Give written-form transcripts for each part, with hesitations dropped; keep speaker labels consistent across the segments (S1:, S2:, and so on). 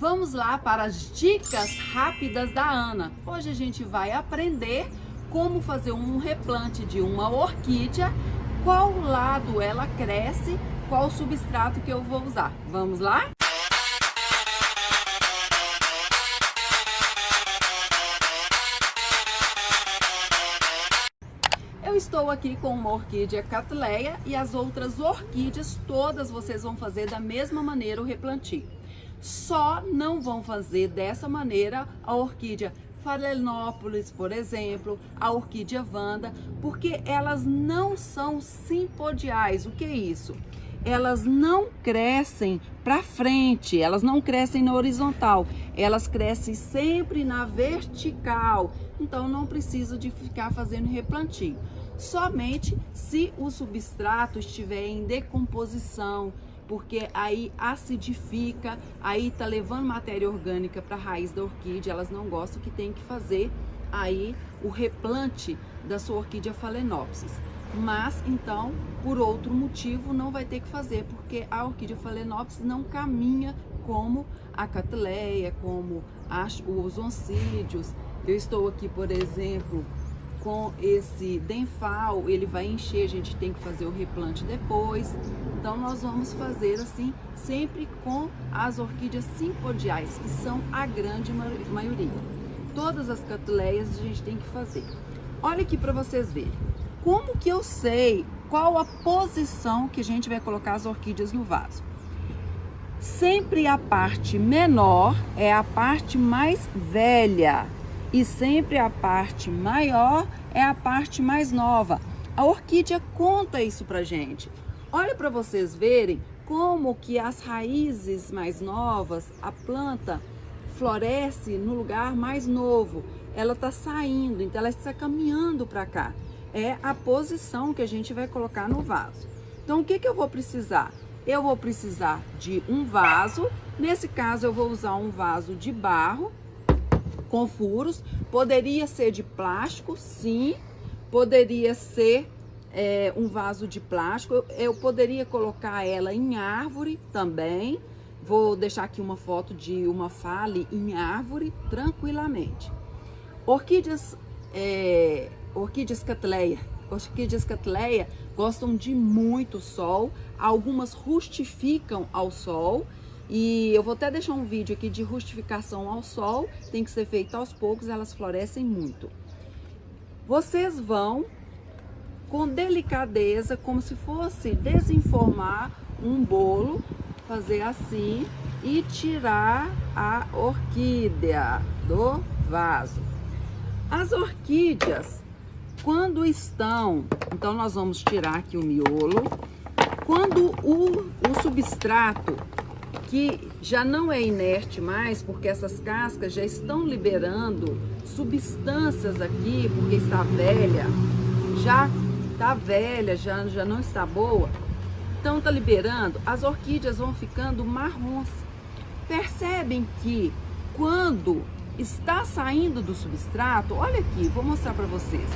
S1: Vamos lá para as dicas rápidas da Ana. Hoje a gente vai aprender como fazer um replante de uma orquídea, qual lado ela cresce, qual substrato que eu vou usar. Vamos lá? Eu estou aqui com uma orquídea Cattleya e as outras orquídeas todas vocês vão fazer da mesma maneira o replantio. Só não vão fazer dessa maneira a orquídea Phalaenopsis, por exemplo, a orquídea Vanda, porque elas não são simpodiais. O que é isso? Elas não crescem para frente, elas não crescem na horizontal, elas crescem sempre na vertical. Então não preciso de ficar fazendo replantio. Somente se o substrato estiver em decomposição, porque aí acidifica, aí tá levando matéria orgânica para a raiz da orquídea, elas não gostam, que tem que fazer aí o replante da sua orquídea Phalaenopsis. Mas então, por outro motivo, não vai ter que fazer, porque a orquídea Phalaenopsis não caminha como a Cattleya, como os oncídios. Eu estou aqui, por exemplo, com esse Denfal, ele vai encher, a gente tem que fazer o replante depois. Então nós vamos fazer assim, sempre com as orquídeas simpodiais, que são a grande maioria. Todas as Cattleyas a gente tem que fazer. Olha aqui para vocês verem. Como que eu sei qual a posição que a gente vai colocar as orquídeas no vaso? Sempre a parte menor é a parte mais velha. E sempre a parte maior é a parte mais nova. A orquídea conta isso pra gente. Olha para vocês verem como que as raízes mais novas, a planta floresce no lugar mais novo. Ela está saindo, então ela está caminhando para cá. É a posição que a gente vai colocar no vaso. Então o que eu vou precisar? Eu vou precisar de um vaso. Nesse caso eu vou usar um vaso de barro com furos. Poderia ser de plástico, sim. Poderia ser um vaso de plástico. Eu poderia colocar ela em árvore também. Vou deixar aqui uma foto de uma Phale em árvore, tranquilamente. Orquídeas Cattleya gostam de muito sol. Algumas rustificam ao sol. E eu vou até deixar um vídeo aqui de rustificação ao sol. Tem que ser feito aos poucos, elas florescem muito. Vocês vão, com delicadeza, como se fosse desenformar um bolo, fazer assim e tirar a orquídea do vaso. As orquídeas, quando estão... Então, nós vamos tirar aqui o miolo. Quando o substrato, que já não é inerte mais, porque essas cascas já estão liberando substâncias aqui, porque está velha, já não está boa, então está liberando, as orquídeas vão ficando marrons. Percebem que quando está saindo do substrato, olha aqui, vou mostrar para vocês,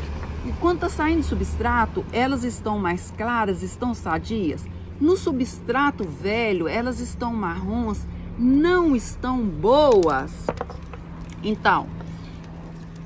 S1: e quando está saindo do substrato, elas estão mais claras, estão sadias. No substrato velho, elas estão marrons, não estão boas. Então,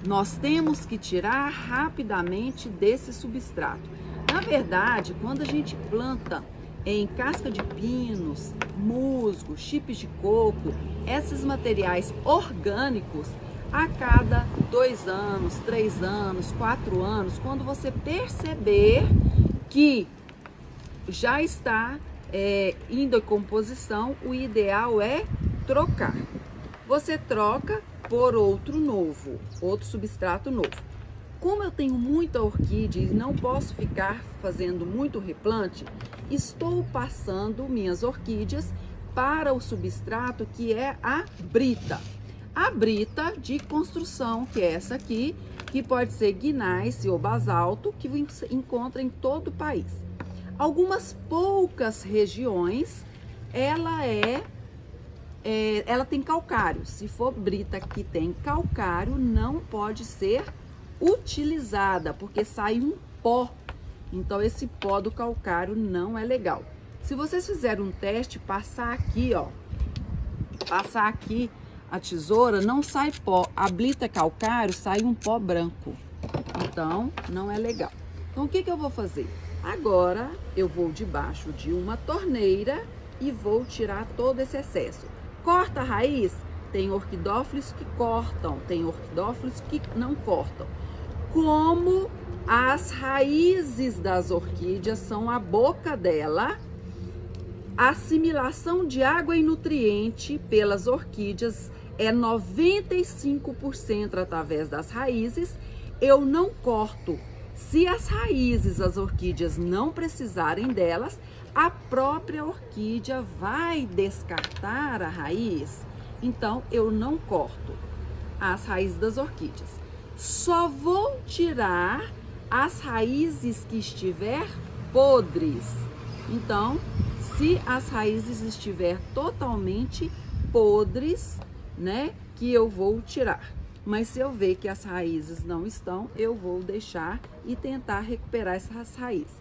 S1: nós temos que tirar rapidamente desse substrato. Na verdade, quando a gente planta em casca de pinos, musgo, chips de coco, esses materiais orgânicos, a cada 2 anos, 3 anos, 4 anos, quando você perceber que já está em decomposição, o ideal é trocar. Você troca por outro novo, outro substrato novo. Como eu tenho muita orquídea e não posso ficar fazendo muito replante, estou passando minhas orquídeas para o substrato que é a brita. A brita de construção, que é essa aqui, que pode ser gneiss ou basalto, que você encontra em todo o país. Algumas poucas regiões, ela tem calcário. Se for brita que tem calcário, não pode ser utilizada, porque sai um pó. Então, esse pó do calcário não é legal. Se vocês fizerem um teste, passar aqui, ó, Passar aqui a tesoura, não sai pó. A blita calcário sai um pó branco. Então, não é legal. Então, o que eu vou fazer? Agora, eu vou debaixo de uma torneira e vou tirar todo esse excesso. Corta a raiz? Tem orquidófilos que cortam, tem orquidófilos que não cortam. Como as raízes das orquídeas são a boca dela, a assimilação de água e nutriente pelas orquídeas é 95% através das raízes. Eu não corto. Se as raízes, as orquídeas não precisarem delas, a própria orquídea vai descartar a raiz. Então, eu não corto as raízes das orquídeas. Só vou tirar as raízes que estiver podres. Então, se as raízes estiver totalmente podres, né, que eu vou tirar. Mas se eu ver que as raízes não estão, eu vou deixar e tentar recuperar essas raízes.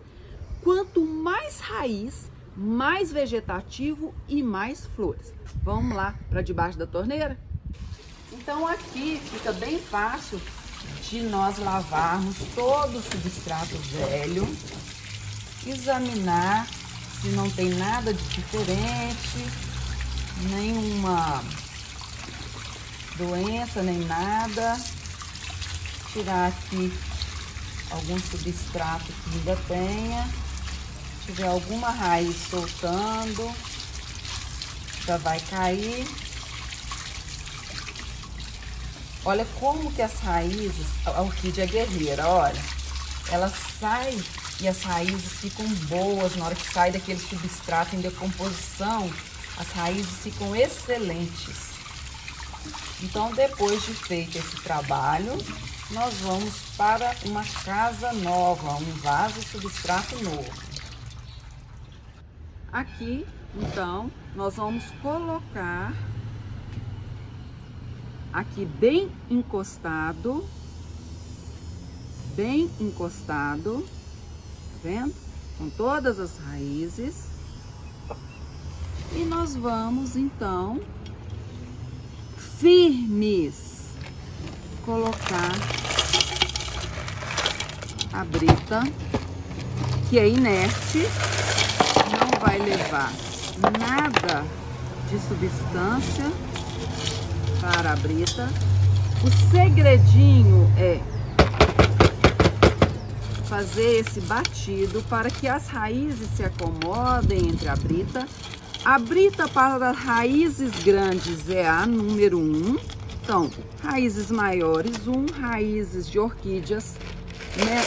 S1: Quanto mais raiz, mais vegetativo e mais flores. Vamos lá para debaixo da torneira? Então aqui fica bem fácil de nós lavarmos todo o substrato velho, examinar se não tem nada de diferente, nenhuma doença, nem nada. Tirar aqui algum substrato que ainda tenha. Se tiver alguma raiz soltando, já vai cair. Olha como que as raízes, a orquídea guerreira, olha, ela sai e as raízes ficam boas na hora que sai daquele substrato em decomposição. As raízes ficam excelentes. Então, depois de feito esse trabalho, nós vamos para uma casa nova, um vaso substrato novo. Aqui, então, nós vamos colocar aqui bem encostado, tá vendo? Com todas as raízes. E nós vamos, então, firmes, colocar a brita, que é inerte, não vai levar nada de substância para a brita. O segredinho é fazer esse batido para que as raízes se acomodem entre a brita. A brita para raízes grandes é a número 1. Então, raízes maiores 1, raízes de orquídeas, né?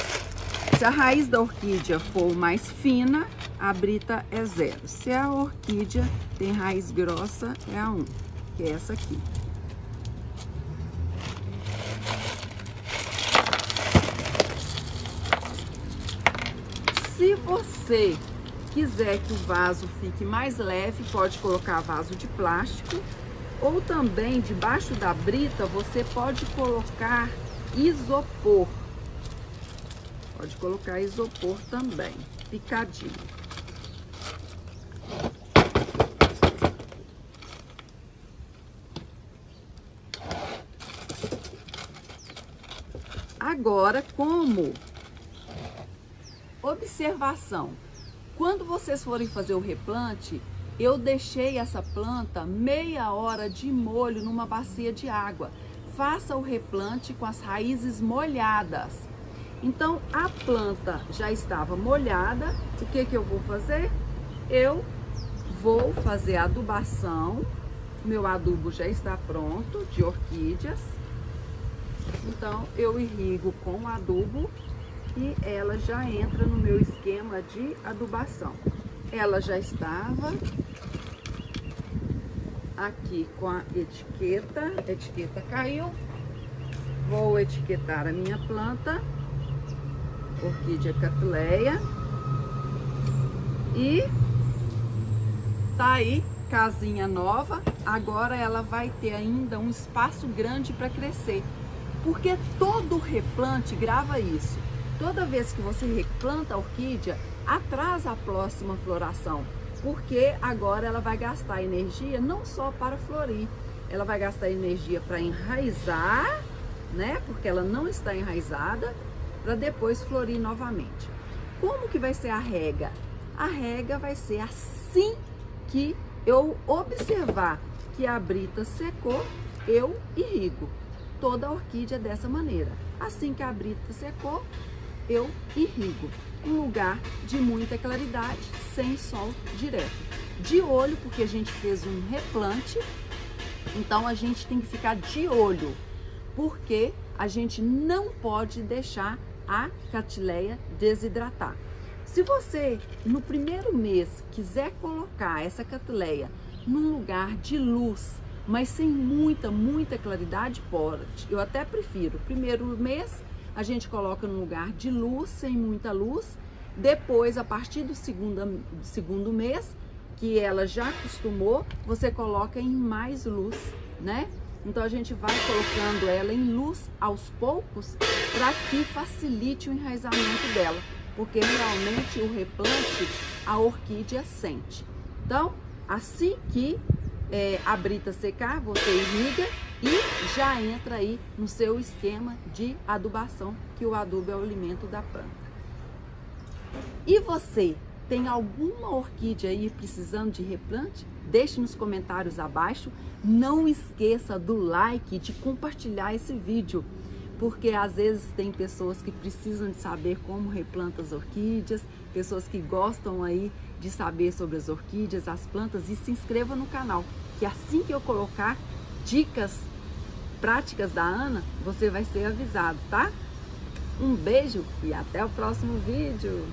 S1: Se a raiz da orquídea for mais fina, a brita é 0. Se a orquídea tem raiz grossa, é a 1, que é essa aqui. Se você quiser que o vaso fique mais leve, pode colocar vaso de plástico, ou também debaixo da brita você pode colocar isopor. Pode colocar isopor também, picadinho. Agora, como observação, quando vocês forem fazer o replante, eu deixei essa planta meia hora de molho numa bacia de água. Faça o replante com as raízes molhadas. Então, a planta já estava molhada. O que eu vou fazer? Eu vou fazer a adubação. Meu adubo já está pronto, de orquídeas. Então, eu irrigo com adubo e ela já entra no meu esquema de adubação. Ela já estava aqui com a etiqueta caiu. Vou etiquetar a minha planta, orquídea Catuleia, e tá aí, casinha nova. Agora ela vai ter ainda um espaço grande para crescer, porque todo replante grava isso. Toda vez que você replanta a orquídea, atrasa a próxima floração. porque agora ela vai gastar energia não só para florir, ela vai gastar energia para enraizar, né? Porque ela não está enraizada, para depois florir novamente. Como que vai ser a rega? A rega vai ser assim que eu observar que a brita secou, eu irrigo. Toda a orquídea dessa maneira. Assim que a brita secou, eu irrigo. Um lugar de muita claridade, sem sol direto. De olho, porque a gente fez um replante, então a gente tem que ficar de olho, porque a gente não pode deixar a catileia desidratar. Se você, no primeiro mês, quiser colocar essa catileia num lugar de luz, mas sem muita claridade, pode. Eu até prefiro. Primeiro mês, a gente coloca num lugar de luz, sem muita luz. Depois, a partir do segundo mês, que ela já acostumou, você coloca em mais luz, né? Então, a gente vai colocando ela em luz aos poucos para que facilite o enraizamento dela. Porque realmente o replante, a orquídea sente. Então, assim que a brita secar, você irriga e já entra aí no seu esquema de adubação, que o adubo é o alimento da planta. E você tem alguma orquídea aí precisando de replante? Deixe nos comentários abaixo. Não esqueça do like e de compartilhar esse vídeo, porque às vezes tem pessoas que precisam de saber como replanta as orquídeas, pessoas que gostam aí de saber sobre as orquídeas, as plantas, e se inscreva no canal, que assim que eu colocar dicas práticas da Ana, você vai ser avisado, tá? Um beijo e até o próximo vídeo!